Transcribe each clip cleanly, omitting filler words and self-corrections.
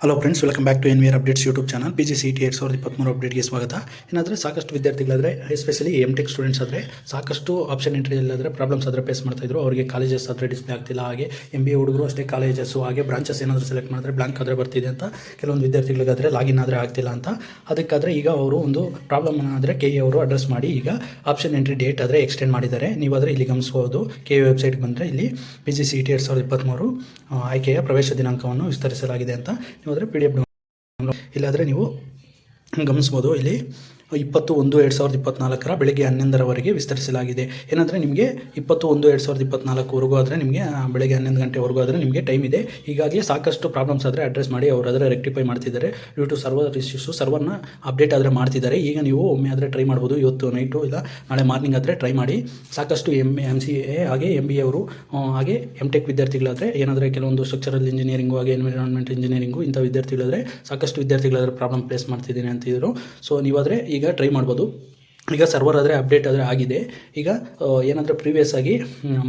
Hello friends, welcome back to NVR updates YouTube channel. PGCET 2023 ಅಪ್ಡೇಟ್ಗೆ ಸ್ವಾಗತ. ಏನಾದರೆ ಸಾಕಷ್ಟು ವಿದ್ಯಾರ್ಥಿಗಳಾದರೆ, ಎಸ್ಪೆಷಲಿ MTech ಸ್ಟೂಡೆಂಟ್ಸ್ ಆದರೆ ಸಾಕಷ್ಟು ಆಪ್ಷನ್ ಎಂಟ್ರಿಯಲ್ಲಾದರೆ ಪ್ರಾಬ್ಲಮ್ಸ್ ಆದರೆ ಫೇಸ್ ಮಾಡ್ತಾಯಿದ್ರು. ಅವರಿಗೆ ಕಾಲೇಜಸ್ ಆದರೆ ಡಿಸ್ಪ್ಲೇ ಆಗ್ತಿಲ್ಲ, ಹಾಗೆ MBA ಹುಡುಗರು ಅಷ್ಟೇ ಕಾಲೇಜಸ್ಸು ಹಾಗೆ ಬ್ರಾಂಚಸ್ ಏನಾದರೂ ಸೆಲೆಕ್ಟ್ ಮಾಡಿದ್ರೆ ಬ್ಲಾಂಕ್ ಆದರೆ ಬರ್ತಿದೆ ಅಂತ ಕೆಲವೊಂದು ವಿದ್ಯಾರ್ಥಿಗಳಿಗಾದರೆ ಲಾಗಿನ್ ಆದರೆ ಆಗ್ತಿಲ್ಲ ಅಂತ. ಅದಕ್ಕಾದರೆ ಈಗ ಅವರು ಒಂದು ಪ್ರಾಬ್ಲಮ್ ಆದರೆ KE ಅವರು ಅಡ್ರೆಸ್ ಮಾಡಿ ಈಗ ಆಪ್ಷನ್ ಎಂಟ್ರಿ ಡೇಟ್ ಆದರೆ ಎಕ್ಸ್ಟೆಂಡ್ ಮಾಡಿದ್ದಾರೆ. ನೀವಾದರೆ ಇಲ್ಲಿ ಗಮನಿಸ್ಬೋದು, KE ವೆಬ್ಸೈಟ್ಗೆ ಬಂದರೆ ಇಲ್ಲಿ PGCET 2023 ಆಯ್ಕೆಯ ಪ್ರವೇಶ ದಿನಾಂಕವನ್ನು ವಿಸ್ತರಿಸಲಾಗಿದೆ ಅಂತ ನೀವಾದರೆ PDF ಇಲ್ಲಾದರೆ ನೀವು ಗಮನಿಸ್ಬೋದು. ಇಲ್ಲಿ 20/1/2024 ಬೆಳಗ್ಗೆ 11ರವರೆಗೆ ವಿಸ್ತರಿಸಲಾಗಿದೆ. ಏನಂದರೆ ನಿಮಗೆ 20/1/2024 ಆದರೆ ನಿಮಗೆ ಬೆಳಗ್ಗೆ 11 ಗಂಟೆವರೆಗೂ ಆದರೆ ನಿಮಗೆ ಟೈಮ್ ಇದೆ. ಈಗಾಗಲೇ ಸಾಕಷ್ಟು ಪ್ರಾಬ್ಲಮ್ಸ್ ಆದರೆ ಅಡ್ರೆಸ್ ಮಾಡಿ ಅವರು ಅದರ ರೆಕ್ಟಿಫೈ ಮಾಡ್ತಿದ್ದಾರೆ. ಡ್ಯೂ ಟು ಸರ್ವರ್ ಇಶ್ಯೂಸು ಸರ್ವರ್ನ ಅಪ್ಡೇಟ್ ಆದರೆ ಮಾಡ್ತಿದ್ದಾರೆ. ಈಗ ನೀವು ಒಮ್ಮೆ ಆದರೆ ಟ್ರೈ ಮಾಡ್ಬೋದು, ಇವತ್ತು ನೈಟು ಇಲ್ಲ ನಾಳೆ ಮಾರ್ನಿಂಗ್ ಆದರೆ ಟ್ರೈ ಮಾಡಿ. ಸಾಕಷ್ಟು MCA ಹಾಗೆ MBA ಅವರು ಹಾಗೆ MTech ವಿದ್ಯಾರ್ಥಿಗಳಾದರೆ, ಏನಾದರೆ ಕೆಲವೊಂದು ಸ್ಟ್ರಕ್ಚರಲ್ ಇಂಜಿನಿಯರಿಂಗು ಹಾಗೆ ಎನ್ವಿರಾನ್ಮೆಂಟ್ ಇಂಜಿನಿಯರಿಂಗು ಇಂಥ ವಿದ್ಯಾರ್ಥಿಗಳಾದರೆ ಸಾಕಷ್ಟು ವಿದ್ಯಾರ್ಥಿಗಳಾದರೆ ಪ್ರಾಬ್ಲಮ್ ಫೇಸ್ ಮಾಡ್ತಿದ್ದೀನಿ ಅಂತಿದ್ರು. ಸೊ ನೀವಾದರೆ ಈಗ ಟ್ರೈ ಮಾಡ್ಬೋದು. ಈಗ ಸರ್ವರ್ ಆದರೆ ಅಪ್ಡೇಟ್ ಆದರೆ ಆಗಿದೆ. ಈಗ ಏನಂದರೆ ಪ್ರೀವಿಯಸ್ ಆಗಿ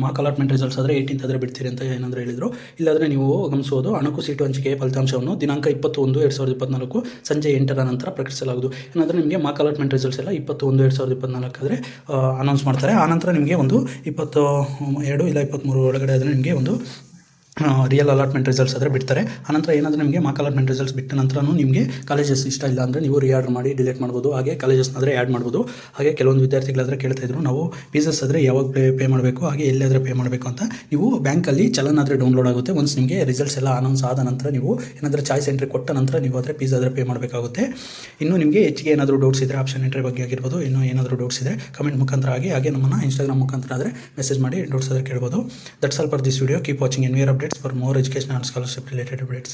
ಮಾರ್ಕ್ ಅಲಾಟ್ಮೆಂಟ್ ರಿಸಲ್ಟ್ಸ್ ಆದರೆ 18th ಆದರೆ ಬಿಡ್ತೀರಿ ಅಂತ ಏನಾದರೂ ಹೇಳಿದರು. ಇಲ್ಲಾದರೆ ನೀವು ಗಮನಿಸೋದು, ಅಣಕು ಸೀಟು ಹಂಚಿಕೆಯ ಫಲಿತಾಂಶವನ್ನು ದಿನಾಂಕ 21/2024 ಸಂಜೆ 8ರ ನಂತರ ಪ್ರಕಟಿಸಲಾಗುವುದು. ಏನಂದರೆ ನಿಮಗೆ ಮಾರ್ಕ್ ಅಲಾಟ್ಮೆಂಟ್ ರಿಸಲ್ಟ್ಸ್ ಎಲ್ಲ 21/2024 ಆದರೆ ಅನೌನ್ಸ್ ಮಾಡ್ತಾರೆ. ಆನಂತರ ನಿಮಗೆ ಒಂದು 22 ಇಲ್ಲ 23 ಒಳಗಡೆ ಆದರೆ ನಿಮಗೆ ಒಂದು ರಿಯಲ್ ಅಲಾಟ್ಮೆಂಟ್ ರಿಸಲ್ಟ್ಸ್ ಆದರೆ ಬಿಡ್ತಾರೆ. ಆನಂತರ ಏನಾದರೂ ನಿಮಗೆ ಮಾರ್ಕ್ ಅಲಾಟ್ಮೆಂಟ್ ರಿಸಲ್ಟ್ಸ್ ಬಿಟ್ಟ ನಂತರನೂ ನಿಮಗೆ ಕಾಲೇಜಸ್ ಇಷ್ಟ ಇಲ್ಲ ಅಂದರೆ ನೀವು ರೀಆರ್ಡರ್ ಮಾಡಿ ಡಿಲೀಟ್ ಮಾಡ್ಬೋದು, ಹಾಗೆ ಕಾಲೇಜಸ್ನಾದರೆ ಆ್ಯಡ್ ಮಾಡ್ಬೋದು. ಹಾಗೆ ಕೆಲವೊಂದು ವಿದ್ಯಾರ್ಥಿಗಳಾದರೆ ಕೇಳ್ತಾಯಿದ್ರು, ನಾವು ಫೀಸಸ್ ಆದರೆ ಯಾವಾಗ ಪೇ ಮಾಡಬೇಕು ಹಾಗೆ ಎಲ್ಲಾದರೆ ಪೇ ಮಾಡಬೇಕು ಅಂತ. ನೀವು ಬ್ಯಾಂಕಲ್ಲಿ ಚಲನ್ ಆದರೆ ಡೌನ್ಲೋಡ್ ಆಗುತ್ತೆ. ಒನ್ಸ್ ನಿಮಗೆ ರಿಸಲ್ಟ್ಸ್ ಎಲ್ಲ ಅನೌನ್ಸ್ ಆದ ನಂತರ ನೀವು ಏನಾದರೂ ಚಾಯ್ಸ್ ಎಂಟ್ರಿ ಕೊಟ್ಟ ನಂತರ ನೀವು ಆದರೆ ಫೀಸ್ ಆದರೆ ಪೇ ಮಾಡಬೇಕಾಗುತ್ತೆ. ಇನ್ನು ನಿಮಗೆ ಹೆಚ್ಚಿಗೆ ಏನಾದರೂ ಡೌಟ್ಸ್ ಇದ್ದರೆ ಆಪ್ಷನ್ ಎಂಟ್ರಿ ಬಗ್ಗೆ ಆಗಿರ್ಬೋದು, ಇನ್ನೂ ಏನಾದರೂ ಡೌಟ್ಸ್ ಇದ್ದರೆ ಕಮೆಂಟ್ ಮುಖಾಂತರ ಹಾಗೆ ನಮ್ಮನ್ನು Instagram ಮುಖಾಂತರ ಆದರೆ ಮೆಸೇಜ್ ಮಾಡಿ ಡೌಟ್ಸ್ ಆದರೆ ಕೇಳ್ಬೋದು. That's all for this video. Keep watching NVR updates for more education and scholarship related updates.